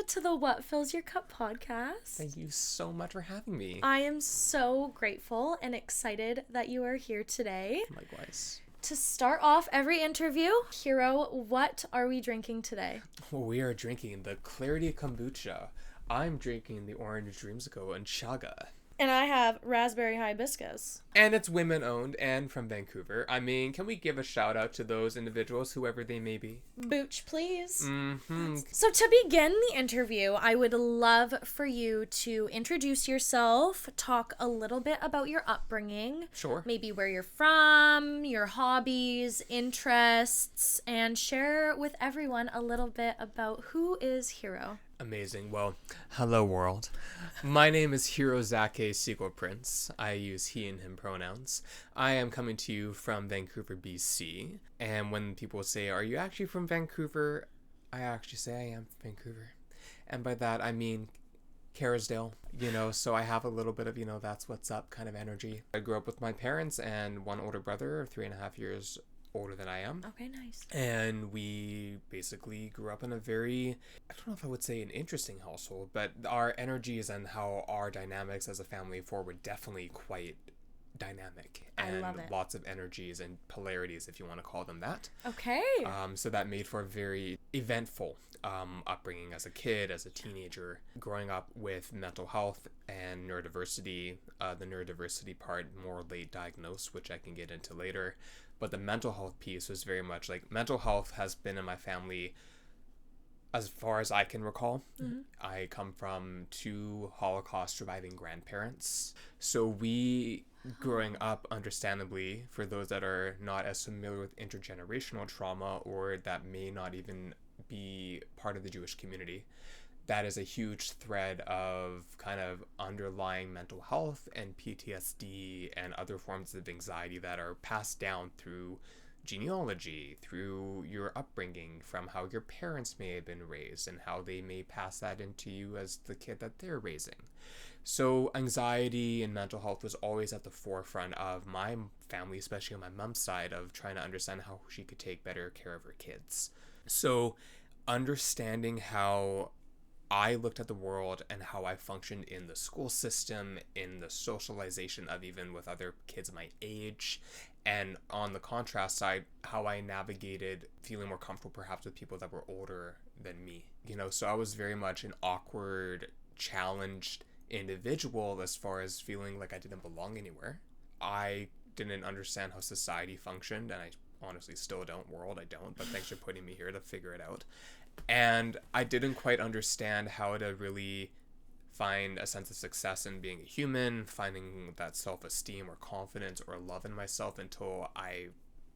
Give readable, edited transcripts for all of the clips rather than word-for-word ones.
to the What Fills Your Cup podcast. Thank you so much for having me. I am so grateful and excited that you are here today. Likewise. To start off every interview, HIIRO, what are we drinking today? Well, we are drinking the Clarity Kombucha. I'm drinking the Orange Dreamsicle and Chaga. And I have raspberry hibiscus. And it's women owned and from Vancouver. I mean, can we give a shout out to those individuals, whoever they may be? Booch, please. Mm-hmm. So to begin the interview, I would love for you to introduce yourself, talk a little bit about your upbringing. Sure. Maybe where you're from, your hobbies, interests, and share with everyone a little bit about who is HIIRO. Amazing. Well, hello world. My name is HIIRO Prince. I use he and him pronouns. I am coming to you from Vancouver, BC. And when people say, are you actually from Vancouver? I actually say I am from Vancouver. And by that, I mean Kerrisdale, so I have a little bit of, that's what's up kind of energy. I grew up with my parents and one older brother, 3.5 years older than I am. Okay, nice. And we basically grew up in a very, I don't know if I would say an interesting household, but our energies and how our dynamics as a family of four were definitely quite dynamic. And I love it. Lots of energies and polarities, if you want to call them that. Okay. So that made for a very eventful upbringing as a kid, as a teenager, growing up with mental health and neurodiversity. The neurodiversity part more late diagnosed, which I can get into later. But the mental health piece was very much like mental health has been in my family as far as I can recall. Mm-hmm. I come from 2 Holocaust surviving grandparents. So we, growing up, understandably, for those that are not as familiar with intergenerational trauma or that may not even be part of the Jewish community, that is a huge thread of kind of underlying mental health and PTSD and other forms of anxiety that are passed down through genealogy, through your upbringing, from how your parents may have been raised and how they may pass that into you as the kid that they're raising. So anxiety and mental health was always at the forefront of my family, especially on my mom's side, of trying to understand how she could take better care of her kids. So understanding how I looked at the world and how I functioned in the school system, in the socialization of even with other kids my age, and on the contrast side, how I navigated feeling more comfortable perhaps with people that were older than me. So I was very much an awkward, challenged individual as far as feeling like I didn't belong anywhere. I didn't understand how society functioned, and I honestly still don't. World, I don't, but thanks for putting me here to figure it out. And I didn't quite understand how to really find a sense of success in being a human, finding that self-esteem or confidence or love in myself until I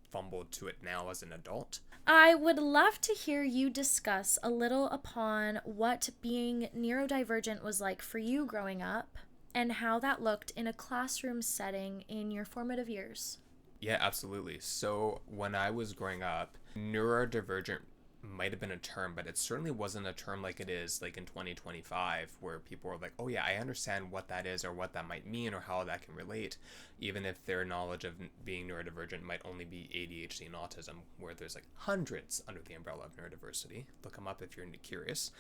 fumbled to it now as an adult. I would love to hear you discuss a little upon what being neurodivergent was like for you growing up and how that looked in a classroom setting in your formative years. Yeah, absolutely. So when I was growing up, neurodivergent might have been a term, but it certainly wasn't a term like it is like in 2025, where people are like, oh yeah, I understand what that is or what that might mean or how that can relate, even if their knowledge of being neurodivergent might only be ADHD and autism, where there's like hundreds under the umbrella of neurodiversity. Look them up if you're curious.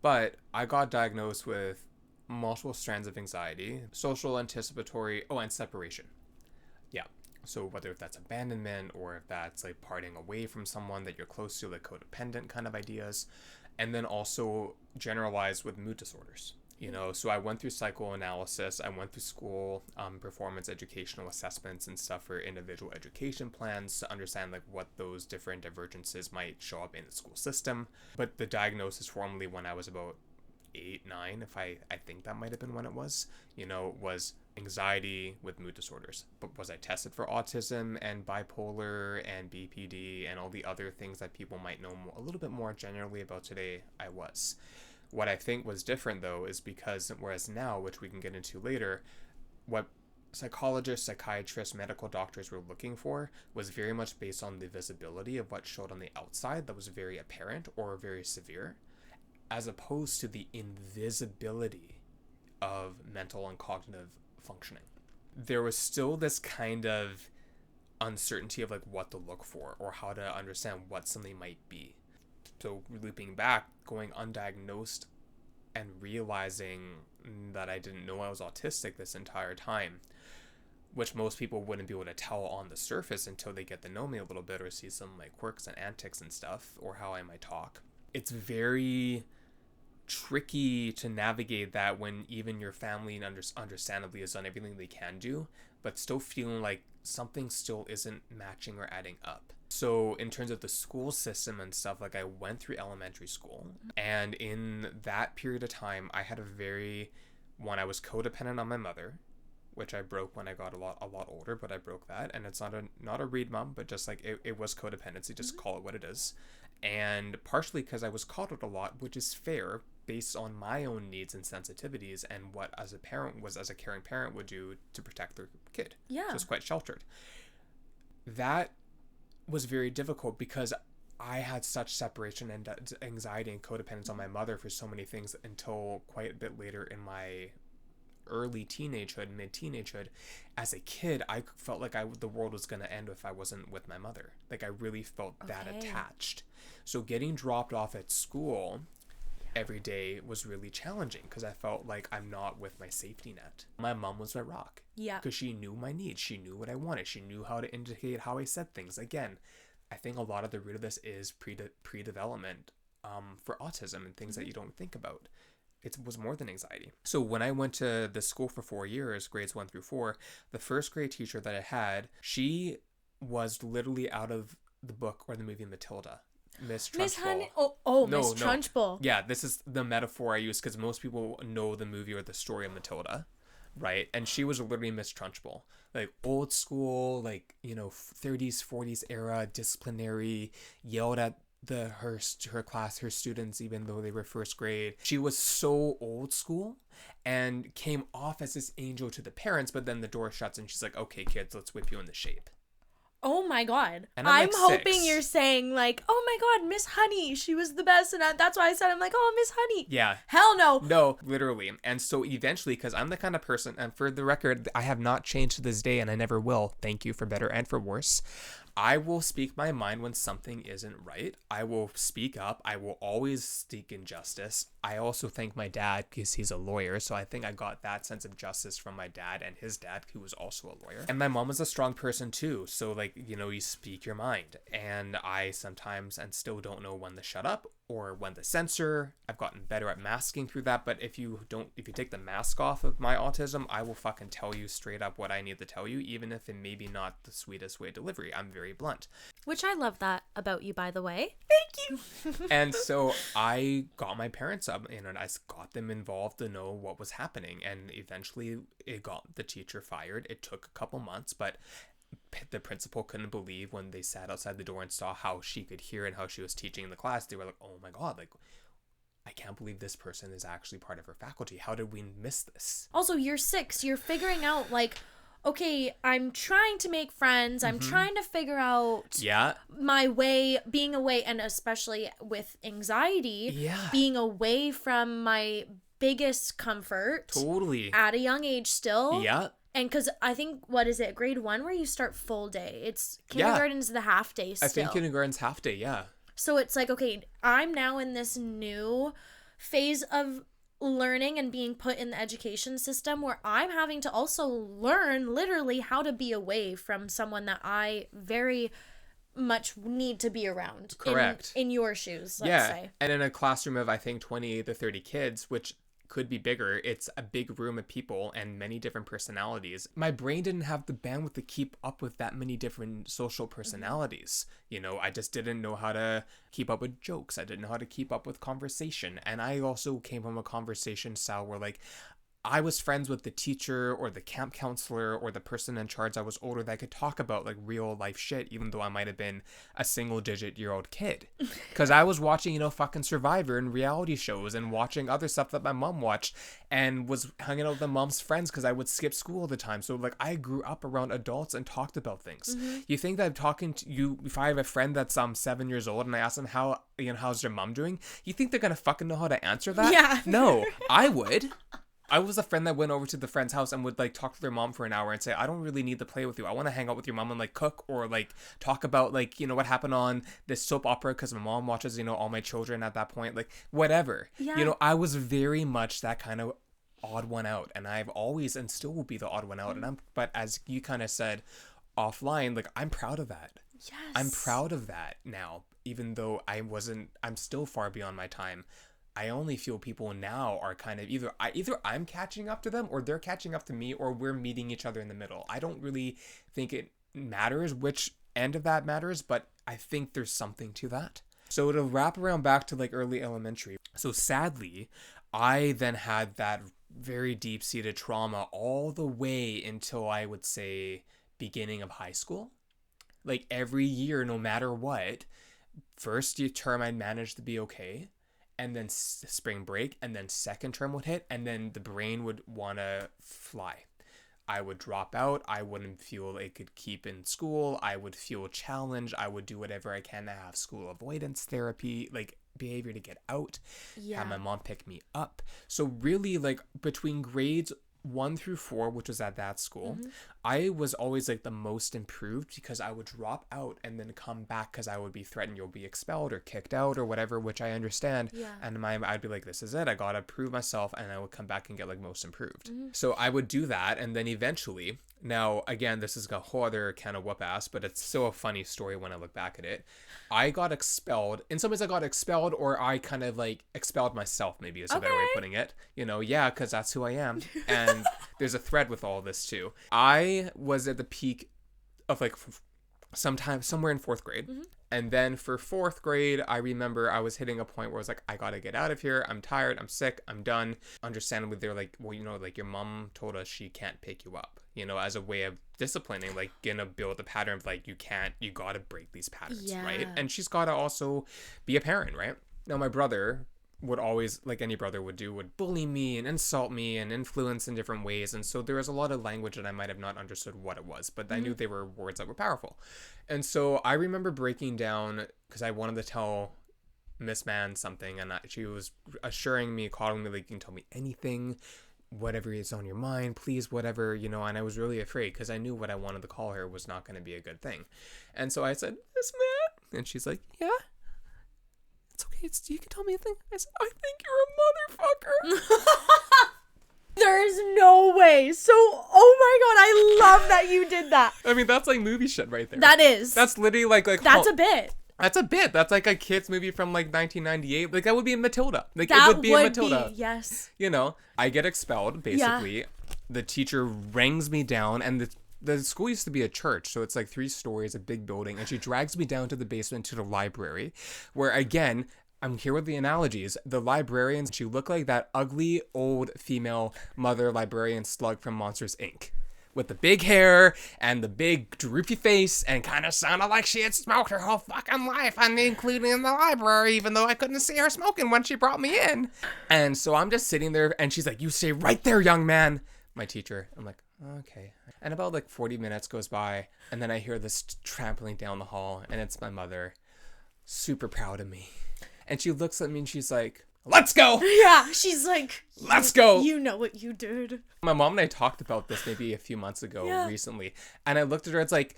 But I got diagnosed with multiple strands of anxiety, social, anticipatory, and separation. Yeah. So whether if that's abandonment or if that's like parting away from someone that you're close to, like codependent kind of ideas, and then also generalized with mood disorders. So I went through psychoanalysis, I went through school performance educational assessments and stuff for individual education plans to understand like what those different divergences might show up in the school system. But the diagnosis formally when I was about 8, 9, if I think that might have been when it was, was anxiety with mood disorders. But was I tested for autism and bipolar and BPD and all the other things that people might know a little bit more generally about today? I was. What I think was different though is because whereas now, which we can get into later, what psychologists, psychiatrists, medical doctors were looking for was very much based on the visibility of what showed on the outside that was very apparent or very severe, as opposed to the invisibility of mental and cognitive functioning. There was still this kind of uncertainty of like what to look for or how to understand what something might be. So looping back, going undiagnosed and realizing that I didn't know I was autistic this entire time, which most people wouldn't be able to tell on the surface until they get to know me a little bit or see some like quirks and antics and stuff, or how I might talk. It's very tricky to navigate that when even your family understandably has done everything they can do, but still feeling like something still isn't matching or adding up. So in terms of the school system and stuff, like I went through elementary school, and in that period of time I had I was codependent on my mother, which I broke when I got a lot older, but I broke that. And it's not a read mom, but just like it was codependency, just call it what it is. And partially because I was coddled a lot, which is fair based on my own needs and sensitivities and what as a caring parent would do to protect their kid. Yeah. So it's quite sheltered. That was very difficult because I had such separation and anxiety and codependence on my mother for so many things until quite a bit later in my early teenagehood, mid-teenagehood. As a kid, I felt like the world was going to end if I wasn't with my mother. Like I really felt that attached. So getting dropped off at school every day was really challenging because I felt like I'm not with my safety net. My mom was my rock. Yeah. Because she knew my needs. She knew what I wanted. She knew how to indicate how I said things. Again, I think a lot of the root of this is pre-development for autism and things that you don't think about. It was more than anxiety. So when I went to the school for 4 years, grades 1 through 4, the first grade teacher that I had, she was literally out of the book or the movie Matilda. Miss Trunchbull. Miss Honey. Miss Trunchbull. Yeah, this is the metaphor I use because most people know the movie or the story of Matilda, right? And she was literally Miss Trunchbull. Like old school, like, 30s, 40s era, disciplinary, yelled at her class, her students, even though they were first grade. She was so old school and came off as this angel to the parents, but then the door shuts and she's like, okay, kids, let's whip you into shape. Oh my God. And I'm like hoping 6. you're saying like, oh my God, Miss Honey, she was the best. And that's why I said, I'm like, oh, Miss Honey. Yeah. Hell no. No, literally. And so eventually, because I'm the kind of person, and for the record, I have not changed to this day and I never will. Thank you for better and for worse. I will speak my mind when something isn't right. I will speak up. I will always seek injustice. I also thank my dad because he's a lawyer. So I think I got that sense of justice from my dad and his dad, who was also a lawyer. And my mom was a strong person too. So like, you speak your mind. And I sometimes and still don't know when to shut up or when to censor. I've gotten better at masking through that. But if you take the mask off of my autism, I will fucking tell you straight up what I need to tell you, even if it may be not the sweetest way of delivery. I'm very blunt. Which I love that about you, by the way. Thank you. And so I got my parents up and I got them involved to know what was happening. And eventually it got the teacher fired. It took a couple months, but the principal couldn't believe when they sat outside the door and saw how she could hear and how she was teaching in the class. They were like, oh my God, like, I can't believe this person is actually part of her faculty. How did we miss this? Also, you're 6. You're figuring out like, okay, I'm trying to make friends. I'm trying to figure out my way, being away, and especially with anxiety, being away from my biggest comfort. Totally. At a young age still. Yeah. And because I think, what is it, grade 1 where you start full day? It's kindergarten's the half day still. I think kindergarten's half day, yeah. So it's like, okay, I'm now in this new phase of learning and being put in the education system where I'm having to also learn literally how to be away from someone that I very much need to be around. Correct. In your shoes, let's say. And in a classroom of, I think, 28 to 30 kids, which could be bigger, it's a big room of people and many different personalities. My brain didn't have the bandwidth to keep up with that many different social personalities. I just didn't know how to keep up with jokes. I didn't know how to keep up with conversation. And I also came from a conversation style where like I was friends with the teacher or the camp counselor or the person in charge that was older that could talk about like real life shit, even though I might have been a single-digit-year-old kid. Because I was watching, fucking Survivor and reality shows and watching other stuff that my mom watched and was hanging out with my mom's friends because I would skip school all the time. So like I grew up around adults and talked about things. You think that talking to you, if I have a friend that's 7 years old and I ask them how's your mom doing, you think they're gonna fucking know how to answer that? Yeah. No, I would. I was a friend that went over to the friend's house and would like talk to their mom for an hour and say, I don't really need to play with you. I want to hang out with your mom and like cook or like talk about like, you know, what happened on this soap opera because my mom watches, you know, All My Children at that point, like whatever. Yeah. You know, I was very much that kind of odd one out, and I've always and still will be the odd one out. But as you kind of said offline, like I'm proud of that. Yes. I'm proud of that now, even though I'm still far beyond my time. I only feel people now are kind of either I'm catching up to them or they're catching up to me or we're meeting each other in the middle. I don't really think it matters which end of that matters, but I think there's something to that. So to wrap around back to like early elementary. So sadly, I then had that very deep-seated trauma all the way until I would say beginning of high school. Like every year, no matter what, first term I'd managed to be okay. And then spring break, and then second term would hit, and then the brain would want to fly. I would drop out. I wouldn't feel I could keep in school. I would feel challenged. I would do whatever I can to have school avoidance therapy, like behavior to get out. Yeah. Have my mom pick me up. So really, like between grades 1 through 4, which was at that school, I was always like the most improved because I would drop out and then come back because I would be threatened you'll be expelled or kicked out or whatever, which I understand. Yeah. And I'd be like, this is it. I gotta prove myself, and I would come back and get like most improved. So I would do that, and then eventually, now again, this is a whole other can of whoop ass, but it's still a funny story when I look back at it. I got expelled. In some ways I got expelled, or I kind of like expelled myself, maybe is a better way of putting it. You know, yeah, because that's who I am. And there's a thread with all this too. I was at the peak of like sometime somewhere in 4th grade. And then for 4th grade, I remember I was hitting a point where I was like, I gotta get out of here. I'm tired. I'm sick. I'm done. Understandably, they're like, well, you know, like your mom told us she can't pick you up, you know, as a way of disciplining, like gonna build a pattern of like, you gotta break these patterns, right? And she's gotta also be a parent, right? Now, my brother would always, like any brother would do, would bully me and insult me and influence in different ways. And so there was a lot of language that I might have not understood what it was, but I knew they were words that were powerful. And so I remember breaking down because I wanted to tell Miss Man something, and she was assuring me, calling me, like, you can tell me anything, whatever is on your mind, please, whatever, you know. And I was really afraid because I knew what I wanted to call her was not going to be a good thing. And so I said, Miss Man, and she's like, yeah. It's okay. You can tell me a thing. I said, I think you're a motherfucker. There's no way. So, oh my god, I love that you did that. I mean, that's like movie shit right there. That is. That's literally like That's a bit. That's a bit. That's like a kid's movie from like 1998. Like that would be in Matilda. Like That it would be in Matilda. Yes. You know, I get expelled basically. Yeah. The teacher rings me down, and the school used to be a church, so it's like 3 stories, a big building, and she drags me down to the basement to the library, where again, I'm here with the analogies. The librarians, she looked like that ugly old female mother librarian slug from Monsters, Inc. with the big hair and the big droopy face, and kind of sounded like she had smoked her whole fucking life, and including in the library, even though I couldn't see her smoking when she brought me in. And so I'm just sitting there, and she's like, you stay right there, young man. My teacher. I'm like, okay. And about like 40 minutes goes by, and then I hear this trampling down the hall, and it's my mother, super proud of me. And she looks at me and she's like, let's go. Yeah, she's like, let's go. You know what you did. My mom and I talked about this maybe a few months ago recently. And I looked at her, it's like,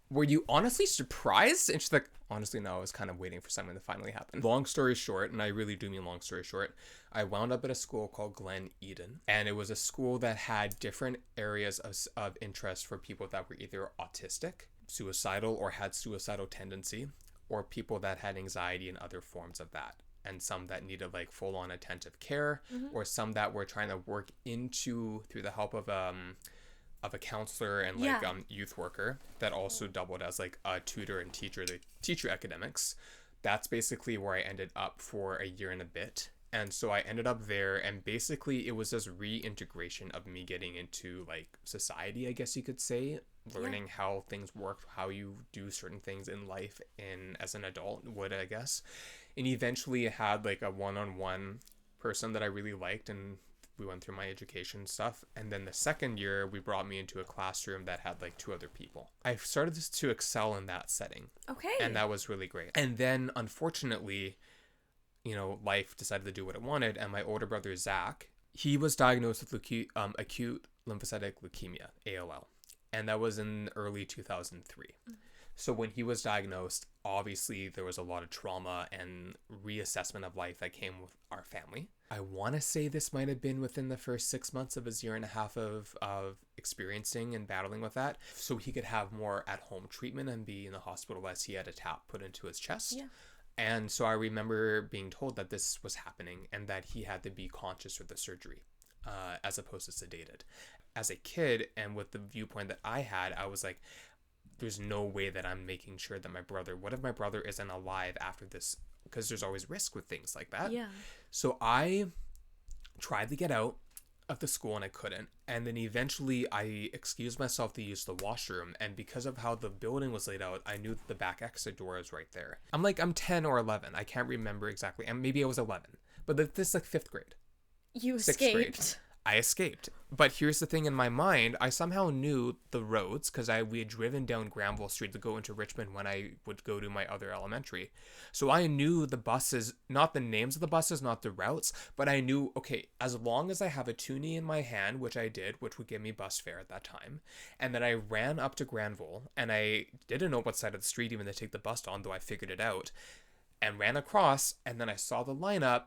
were you honestly surprised? And she's like, honestly, no, I was kind of waiting for something to finally happen. Long story short, and I really do mean long story short, I wound up at a school called Glen Eden. And it was a school that had different areas of interest for people that were either autistic, suicidal, or had suicidal tendency, or people that had anxiety and other forms of that. And some that needed like full-on attentive care, or some that were trying to work into through the help of a counselor and like youth worker that also doubled as like a tutor and teacher to teach you academics. That's basically where I ended up for a year and a bit. And so I ended up there, and basically it was this reintegration of me getting into like society, I guess you could say, learning how things work, how you do certain things in life as an adult would, I guess. And eventually I had like a one-on-one person that I really liked, and we went through my education stuff. And then the second year we brought me into a classroom that had like 2 other people. I started to excel in that setting. Okay. And that was really great. And then unfortunately, you know, life decided to do what it wanted, and my older brother Zach, He was diagnosed with acute lymphocytic leukemia, ALL, and that was in early 2003. So when he was diagnosed, obviously there was a lot of trauma and reassessment of life that came with our family. I want to say this might have been within the first 6 months of his year and a half of experiencing and battling with that, so he could have more at-home treatment and be in the hospital as he had a tap put into his chest. Yeah. And so I remember being told that this was happening and that he had to be conscious for the surgery, as opposed to sedated. As a kid, and with the viewpoint that I had, I was like, there's no way that I'm making sure that what if my brother isn't alive after this? Because there's always risk with things like that. Yeah. So I tried to get out of the school and I couldn't. And then eventually I excused myself to use the washroom. And because of how the building was laid out, I knew that the back exit door was right there. I'm 10 or 11. I can't remember exactly. And maybe I was 11. But this is like 5th grade. You 6th escaped. grade. I escaped. But here's the thing in my mind, I somehow knew the roads because we had driven down Granville Street to go into Richmond when I would go to my other elementary. So I knew the buses, not the names of the buses, not the routes, but I knew, okay, as long as I have a toonie in my hand, which I did, which would give me bus fare at that time, and then I ran up to Granville, and I didn't know what side of the street even to take the bus on, though I figured it out, and ran across, and then I saw the lineup.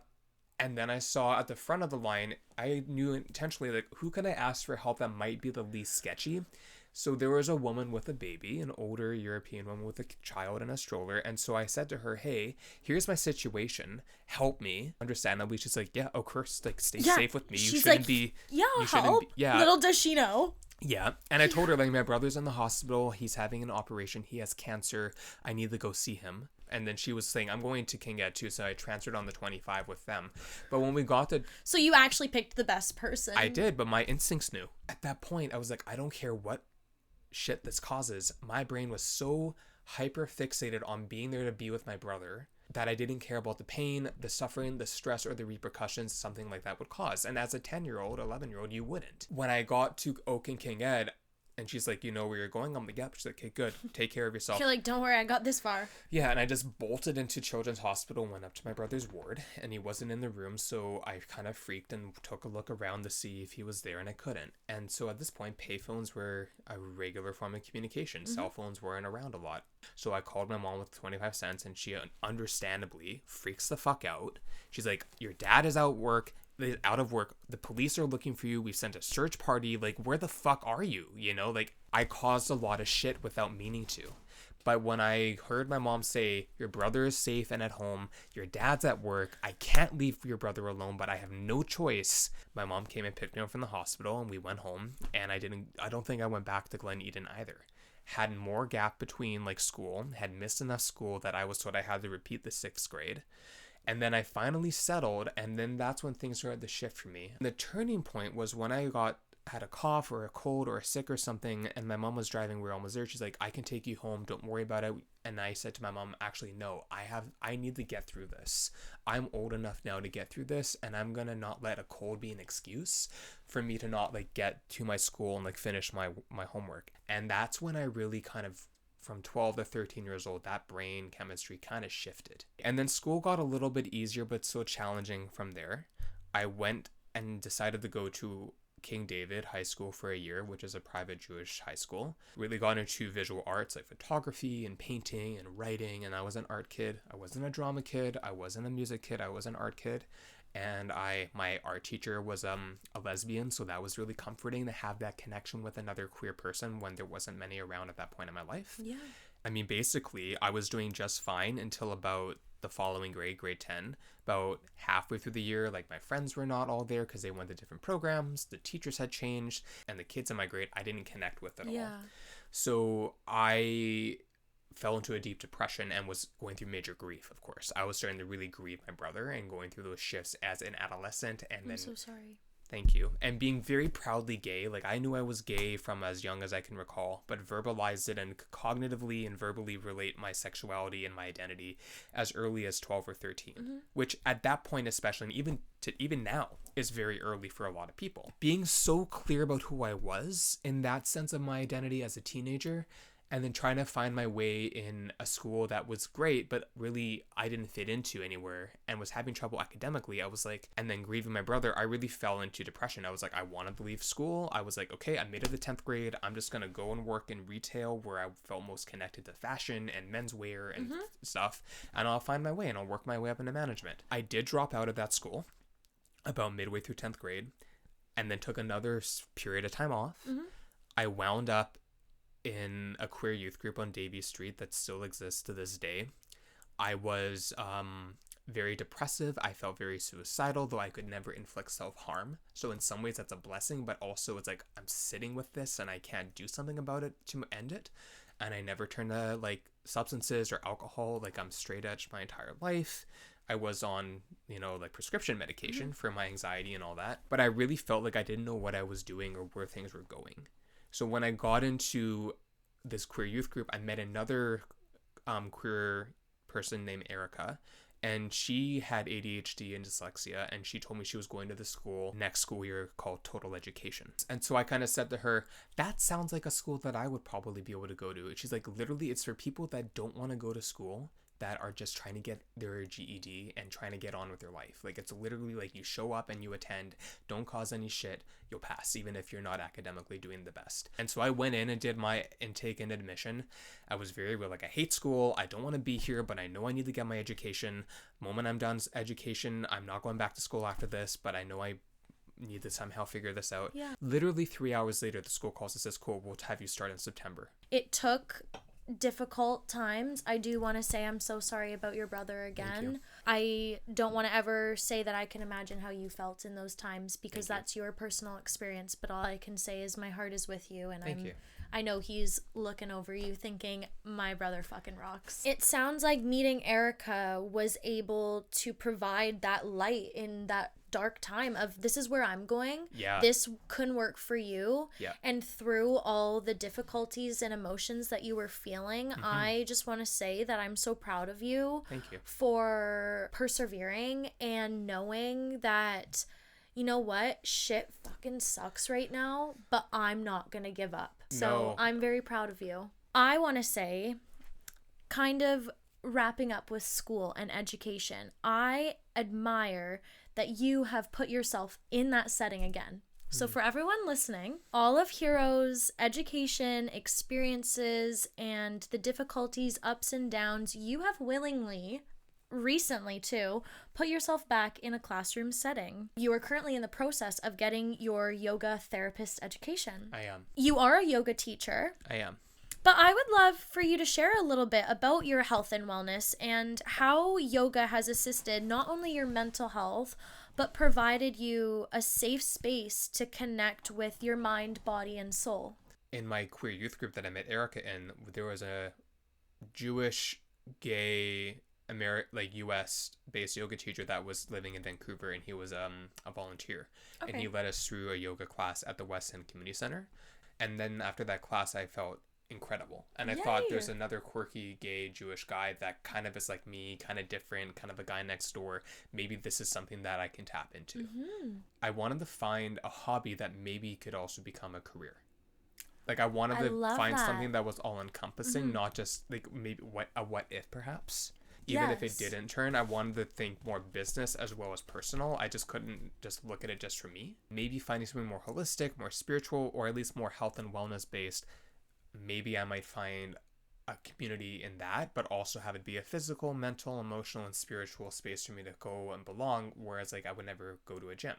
And then I saw at the front of the line, I knew intentionally, like, who can I ask for help that might be the least sketchy? So there was a woman with a baby, an older European woman with a child in a stroller. And so I said to her, hey, here's my situation. Help me. Understandably, she's like, yeah, of course, like, stay safe with me. You shouldn't be. Yeah, help. Yeah. Little does she know. Yeah. And I told her, like, my brother's in the hospital. He's having an operation. He has cancer. I need to go see him. And then she was saying, I'm going to King Ed too, so I transferred on the 25 with them. But when we got to... So you actually picked the best person. I did, but my instincts knew. At that point, I was like, I don't care what shit this causes. My brain was so hyper fixated on being there to be with my brother that I didn't care about the pain, the suffering, the stress, or the repercussions something like that would cause. And as a 10-year-old, 11-year-old, you wouldn't. When I got to Oak and King Ed, and she's like, you know where you're going? I'm like, yep. She's like, okay, good. Take care of yourself. You're like, don't worry, I got this far. Yeah, and I just bolted into Children's Hospital, went up to my brother's ward, and he wasn't in the room, so I kind of freaked and took a look around to see if he was there, and I couldn't. And so at this point, payphones were a regular form of communication. Mm-hmm. Cell phones weren't around a lot. So I called my mom with 25 cents, and she understandably freaks the fuck out. She's like, your dad is out of work, the police are looking for you, we've sent a search party, like, where the fuck are you? You know, like, I caused a lot of shit without meaning to. But when I heard my mom say, your brother is safe and at home, your dad's at work, I can't leave your brother alone, but I have no choice, my mom came and picked me up from the hospital, and we went home, and I don't think I went back to Glen Eden either. Had more gap between, like, school, had missed enough school that I was told I had to repeat the 6th grade. And then I finally settled, and then that's when things started to shift for me. And the turning point was when I had a cough or a cold or a sick or something, and my mom was driving, we were almost there. She's like, I can take you home, don't worry about it. And I said to my mom, actually, no, I need to get through this. I'm old enough now to get through this, and I'm gonna not let a cold be an excuse for me to not, like, get to my school and, like, finish my homework. And that's when I really kind of, from 12 to 13 years old, that brain chemistry kind of shifted. And then school got a little bit easier, but still challenging from there. I went and decided to go to King David High School for a year, which is a private Jewish high school. Really got into visual arts like photography and painting and writing, and I was an art kid. I wasn't a drama kid. I wasn't a music kid. I was an art kid. And my art teacher was a lesbian, so that was really comforting to have that connection with another queer person when there wasn't many around at that point in my life. Yeah. I mean, basically, I was doing just fine until about the following grade 10. About halfway through the year, like, my friends were not all there because they went to different programs, the teachers had changed, and the kids in my grade I didn't connect with at all. So I fell into a deep depression and was going through major grief, of course. I was starting to really grieve my brother and going through those shifts as an adolescent. And I'm so sorry. Thank you. And being very proudly gay. Like, I knew I was gay from as young as I can recall, but verbalized it and cognitively and verbally relate my sexuality and my identity as early as 12 or 13, which at that point especially, and even now, is very early for a lot of people. Being so clear about who I was in that sense of my identity as a teenager and then trying to find my way in a school that was great, but really I didn't fit into anywhere and was having trouble academically. I was like, and then grieving my brother, I really fell into depression. I was like, I wanted to leave school. I was like, okay, I made it to 10th grade. I'm just going to go and work in retail where I felt most connected to fashion and menswear and stuff. And I'll find my way and I'll work my way up into management. I did drop out of that school about midway through 10th grade and then took another period of time off. I wound up in a queer youth group on Davie Street that still exists to this day. I was very depressive. I felt very suicidal, though I could never inflict self-harm. So in some ways that's a blessing, but also it's like I'm sitting with this and I can't do something about it to end it. And I never turned to like substances or alcohol. Like I'm straight edge my entire life. I was on, like prescription medication for my anxiety and all that. But I really felt like I didn't know what I was doing or where things were going. So when I got into this queer youth group, I met another queer person named Erica, and she had ADHD and dyslexia, and she told me she was going to the school next school year called Total Education. And so I kind of said to her, that sounds like a school that I would probably be able to go to. And she's like, literally, it's for people that don't want to go to school, that are just trying to get their GED and trying to get on with their life. Like, it's literally like you show up and you attend, don't cause any shit, you'll pass, even if you're not academically doing the best. And so I went in and did my intake and admission. I was very real, like, I hate school, I don't want to be here, but I know I need to get my education. The moment I'm done education, I'm not going back to school after this, but I know I need to somehow figure this out. Yeah. Literally 3 hours later, the school calls and says, cool, we'll have you start in September. It took difficult times. I do want to say I'm so sorry about your brother again. I don't want to ever say that I can imagine how you felt in those times, because that's your personal experience, but all I can say is my heart is with you, and I know he's looking over you thinking, my brother fucking rocks. It sounds like meeting Erica was able to provide that light in that dark time of, this is where I'm going. Yeah. This couldn't work for you. Yeah. And through all the difficulties and emotions that you were feeling, I just want to say that I'm so proud of you. Thank you. For persevering and knowing that, you know what, shit fucking sucks right now, but I'm not gonna give up. So I'm very proud of you. I want to say, kind of wrapping up with school and education, I admire that you have put yourself in that setting again. So for everyone listening, all of HIIRO's education, experiences, and the difficulties, ups and downs, you have willingly, recently too, put yourself back in a classroom setting. You are currently in the process of getting your yoga therapist education. I am. You are a yoga teacher. I am. But I would love for you to share a little bit about your health and wellness and how yoga has assisted not only your mental health, but provided you a safe space to connect with your mind, body, and soul. In my queer youth group that I met Erica in, there was a Jewish, gay, US based yoga teacher that was living in Vancouver, and he was a volunteer. Okay. And he led us through a yoga class at the West End Community Center. And then after that class, I felt incredible. And I thought, there's another quirky gay Jewish guy that kind of is like me, kind of different, kind of a guy next door. Maybe this is something that I can tap into. I wanted to find a hobby that maybe could also become a career. Like, I wanted to find something that was all encompassing, not just like maybe what if perhaps. Even if it didn't turn, I wanted to think more business as well as personal. I just couldn't just look at it just for me. Maybe finding something more holistic, more spiritual, or at least more health and wellness based. Maybe I might find a community in that, but also have it be a physical, mental, emotional, and spiritual space for me to go and belong, whereas like I would never go to a gym.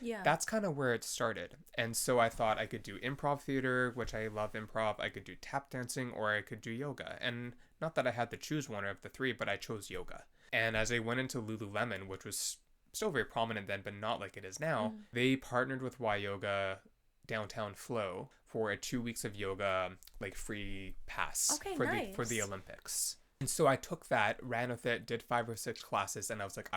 Yeah. That's kind of where it started. And so I thought I could do improv theater, which I love improv. I could do tap dancing, or I could do yoga. And not that I had to choose one of the three, but I chose yoga. And as I went into Lululemon, which was still very prominent then, but not like it is now, they partnered with Y Yoga Downtown Flow for a 2 weeks of yoga, like free pass for the Olympics. And so I took that, ran with it, did 5 or 6 classes, and I was like,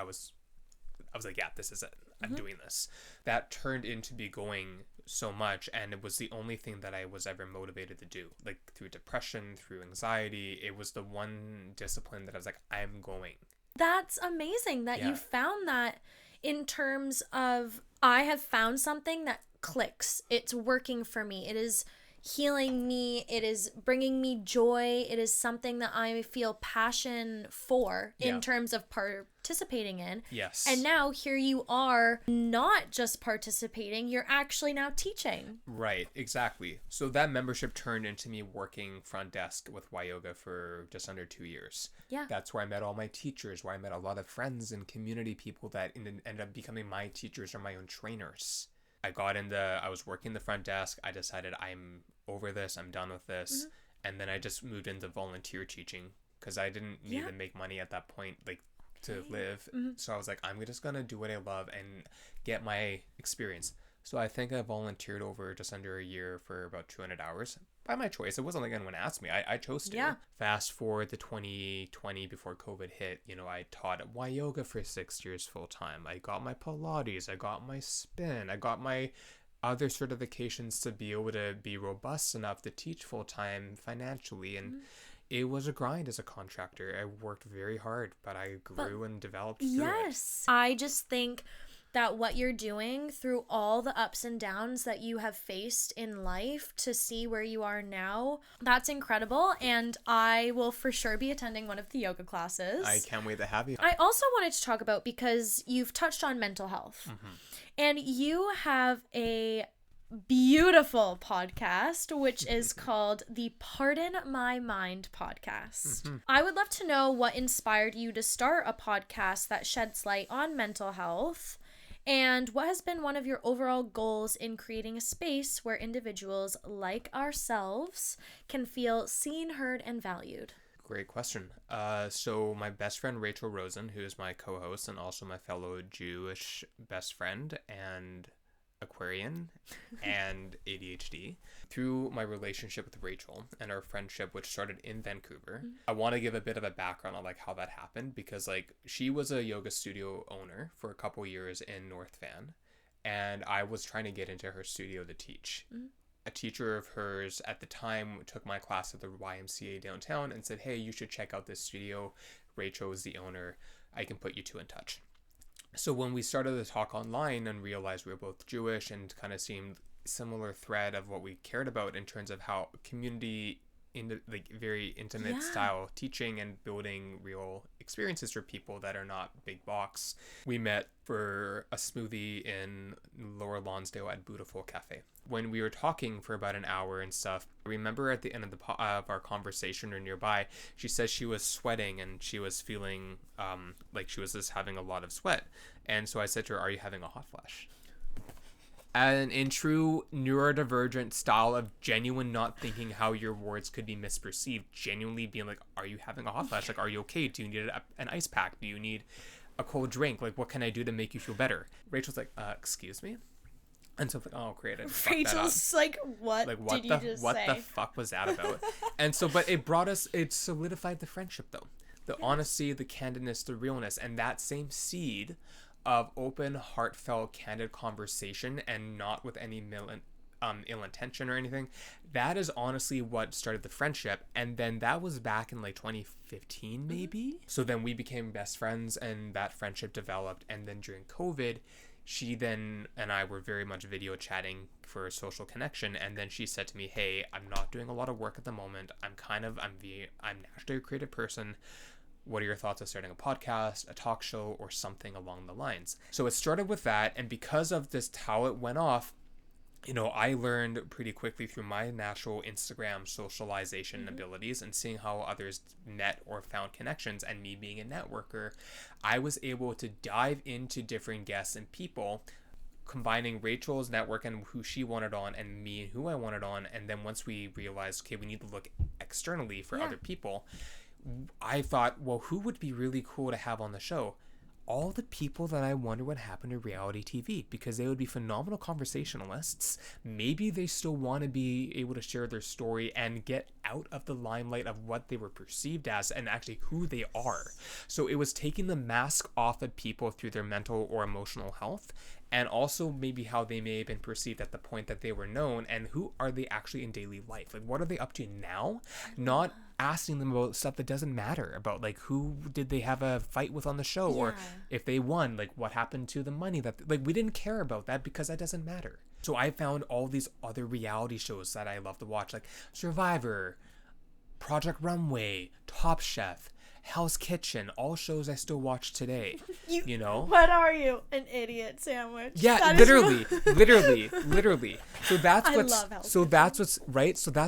yeah, this is it. I'm doing this. That turned into be going so much, and it was the only thing that I was ever motivated to do. Like through depression, through anxiety, it was the one discipline that I was like, I'm going. That's amazing that you found that in terms of, I have found something that clicks. It's working for me. It is healing me. It is bringing me joy. It is something that I feel passion for in terms of participating in. Yes. And now here you are not just participating, you're actually now teaching. Right, exactly. So that membership turned into me working front desk with WYOGA for just under 2 years. Yeah. That's where I met all my teachers, where I met a lot of friends and community people that ended up becoming my teachers or my own trainers. I was working the front desk. I decided I'm over this. I'm done with this. And then I just moved into volunteer teaching because I didn't need to make money at that point, like to live. So I was like, I'm just going to do what I love and get my experience. So I think I volunteered over just under a year for about 200 hours by my choice. It wasn't like anyone asked me. I chose to. Yeah. Fast forward to 2020 before COVID hit, I taught yoga for 6 years full time. I got my Pilates, I got my spin, I got my other certifications to be able to be robust enough to teach full time financially. And it was a grind as a contractor. I worked very hard, but I grew and developed through Yes. I just think that what you're doing through all the ups and downs that you have faced in life to see where you are now, that's incredible. And I will for sure be attending one of the yoga classes. I can't wait to have you. I also wanted to talk about, because you've touched on mental health, and you have a beautiful podcast which is called the Pardon My Mind podcast. I would love to know what inspired you to start a podcast that sheds light on mental health, and what has been one of your overall goals in creating a space where individuals like ourselves can feel seen, heard, and valued. Great question. So my best friend Rachel Rosen, who is my co-host and also my fellow Jewish best friend and Aquarian and ADHD, through my relationship with Rachel and our friendship, which started in Vancouver, I want to give a bit of a background on how that happened, because she was a yoga studio owner for a couple years in North Van, and I was trying to get into her studio to teach. A teacher of hers at the time took my class at the YMCA downtown and said, hey, you should check out this studio. Rachel is the owner. I can put you two in touch. So when we started to talk online and realized we were both Jewish and kind of seemed similar thread of what we cared about in terms of how community in very intimate style teaching and building real experiences for people that are not big box, we met for a smoothie in Lower Lonsdale at Beautiful Cafe. When we were talking for about an hour and stuff, I remember at the end of our conversation or nearby, she says she was sweating and she was feeling like she was just having a lot of sweat. And so I said to her, are you having a hot flash? And in true neurodivergent style of genuine not thinking how your words could be misperceived, genuinely being like, are you having a hot flash? Are you okay? Do you need an ice pack? Do you need a cold drink? What can I do to make you feel better? Rachel's like, excuse me? And so oh, great. Rachel's like, what did you just say? What the fuck was that about? And so, but it solidified the friendship though. The honesty, the candidness, the realness, and that same seed of open, heartfelt, candid conversation, and not with any ill intention or anything. That is honestly what started the friendship. And then that was back in 2015 maybe. So then we became best friends and that friendship developed. And then during COVID, she then and I were very much video chatting for a social connection. And then she said to me, hey, I'm not doing a lot of work at the moment. I'm naturally a creative person. What are your thoughts of starting a podcast, a talk show, or something along the lines? So it started with that. And because of this, how it went off, I learned pretty quickly through my natural Instagram socialization abilities and seeing how others met or found connections, and me being a networker, I was able to dive into different guests and people, combining Rachel's network and who she wanted on and me and who I wanted on. And then once we realized, okay, we need to look externally for other people, I thought, well, who would be really cool to have on the show? All the people that I wonder what happened to reality TV, because they would be phenomenal conversationalists. Maybe they still want to be able to share their story and get out of the limelight of what they were perceived as and actually who they are. So it was taking the mask off of people through their mental or emotional health, and also maybe how they may have been perceived at the point that they were known, and who are they actually in daily life? What are they up to now? Not asking them about stuff that doesn't matter, about like who did they have a fight with on the show, or if they won, like what happened to the money that, like, we didn't care about that because that doesn't matter. So I found all these other reality shows that I love to watch, like Survivor, Project Runway, Top Chef, Hell's Kitchen, all shows I still watch today. You know? What are you? An idiot sandwich? Yeah, literally. So that's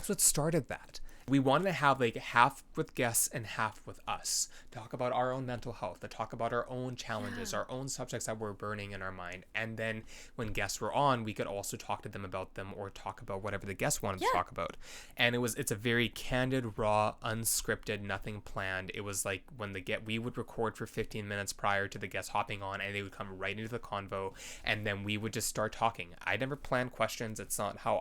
what started that. We wanted to have like half with guests and half with us. Talk about our own mental health, to talk about our own challenges, our own subjects that were burning in our mind. And then when guests were on, we could also talk to them about them, or talk about whatever the guests wanted to talk about. And it's a very candid, raw, unscripted, nothing planned. It was like when we would record for 15 minutes prior to the guests hopping on, and they would come right into the convo, and then we would just start talking. I never plan questions. It's not how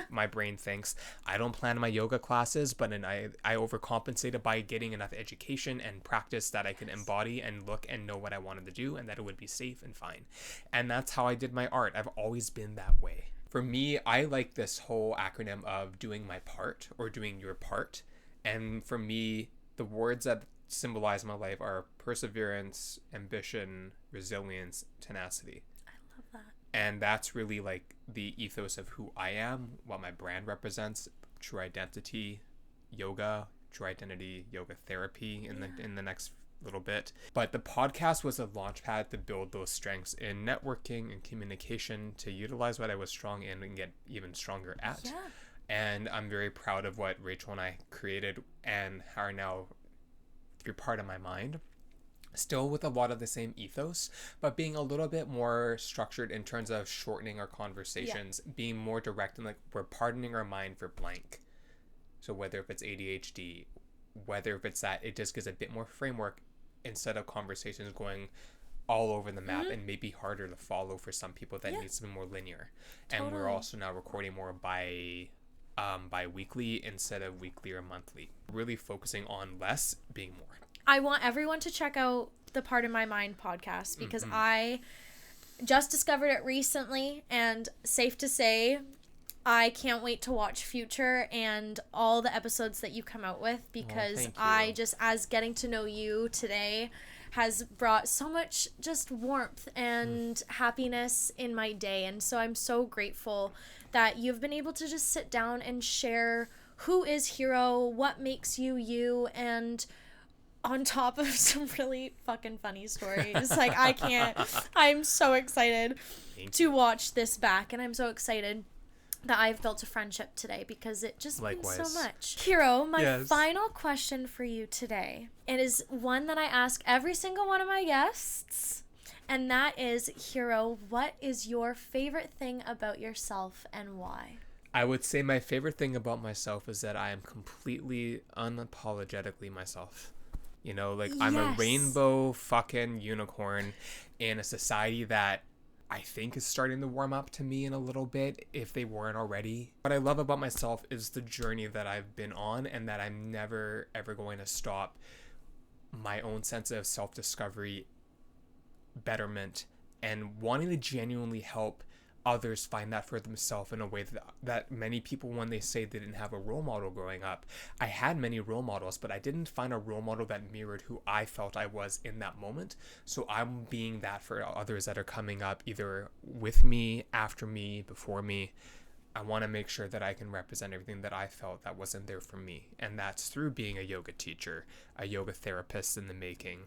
my brain thinks. I don't plan my yoga classes, but I overcompensated by getting enough education and practice that I could embody and look and know what I wanted to do, and that it would be safe and fine. And that's how I did my art. I've always been that way. For me, I like this whole acronym of doing my part, or doing your part. And for me, the words that symbolize my life are perseverance, ambition, resilience, tenacity. I love that. And that's really like the ethos of who I am, what my brand represents, true identity, yoga, true identity, yoga therapy in the next little bit. But the podcast was a launch pad to build those strengths in networking and communication, to utilize what I was strong in and get even stronger at. Yeah. And I'm very proud of what Rachel and I created, and are now through part of my mind. Still with a lot of the same ethos, but being a little bit more structured in terms of shortening our conversations, being more direct, and like we're pardoning our mind for blank. So whether if it's ADHD, whether if it's that, it just gives a bit more framework instead of conversations going all over the map and maybe harder to follow for some people that needs to be more linear. Totally. And we're also now recording more bi-weekly instead of weekly or monthly. Really focusing on less being more. I want everyone to check out the Part of My Mind podcast, because I just discovered it recently, and safe to say, I can't wait to watch future and all the episodes that you come out with, because I just, as getting to know you today, has brought so much just warmth and happiness in my day. And so I'm so grateful that you've been able to just sit down and share who is HIIRO, what makes you you, and on top of some really fucking funny stories. Like, I'm so excited to watch this back, and I'm so excited that I've built a friendship today, because it just means so much. HIIRO, my final question for you today, it is one that I ask every single one of my guests, and that is, HIIRO, what is your favorite thing about yourself and why? I would say my favorite thing about myself is that I am completely unapologetically myself. You know, like, I'm a rainbow fucking unicorn in a society that I think is starting to warm up to me in a little bit, if they weren't already. What I love about myself is the journey that I've been on, and that I'm never ever going to stop my own sense of self-discovery, betterment, and wanting to genuinely help others find that for themselves in a way that many people, when they say they didn't have a role model growing up, I had many role models, but I didn't find a role model that mirrored who I felt I was in that moment. So I'm being that for others that are coming up, either with me, after me, before me. I want to make sure that I can represent everything that I felt that wasn't there for me. And that's through being a yoga teacher, a yoga therapist in the making,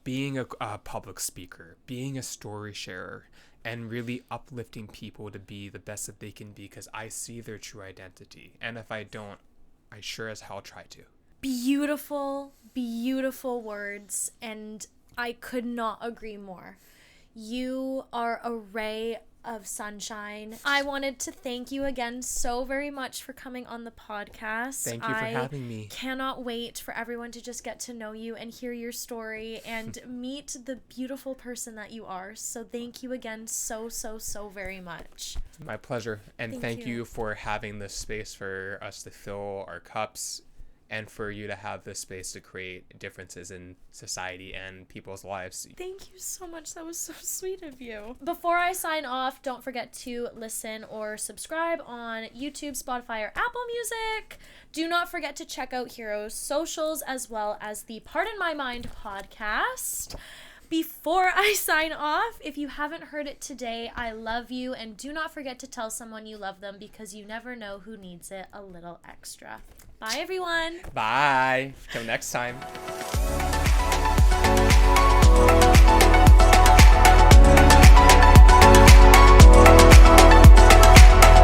being a public speaker, being a story sharer, and really uplifting people to be the best that they can be, because I see their true identity. And if I don't, I sure as hell try to. Beautiful, beautiful words, and I could not agree more. You are a ray of sunshine. I wanted to thank you again so very much for coming on the podcast. Thank you for having me. Cannot wait for everyone to just get to know you and hear your story and meet the beautiful person that you are. So thank you again so very much. My pleasure. And thank you for having this space for us to fill our cups and for you to have the space to create differences in society and people's lives. Thank you so much. That was so sweet of you. Before I sign off, don't forget to listen or subscribe on YouTube, Spotify, or Apple Music. Do not forget to check out HIIRO's socials as well as the Pardon My Mind podcast. Before I sign off, if you haven't heard it today, I love you, and do not forget to tell someone you love them because you never know who needs it a little extra. Bye, everyone. Bye. Till next time.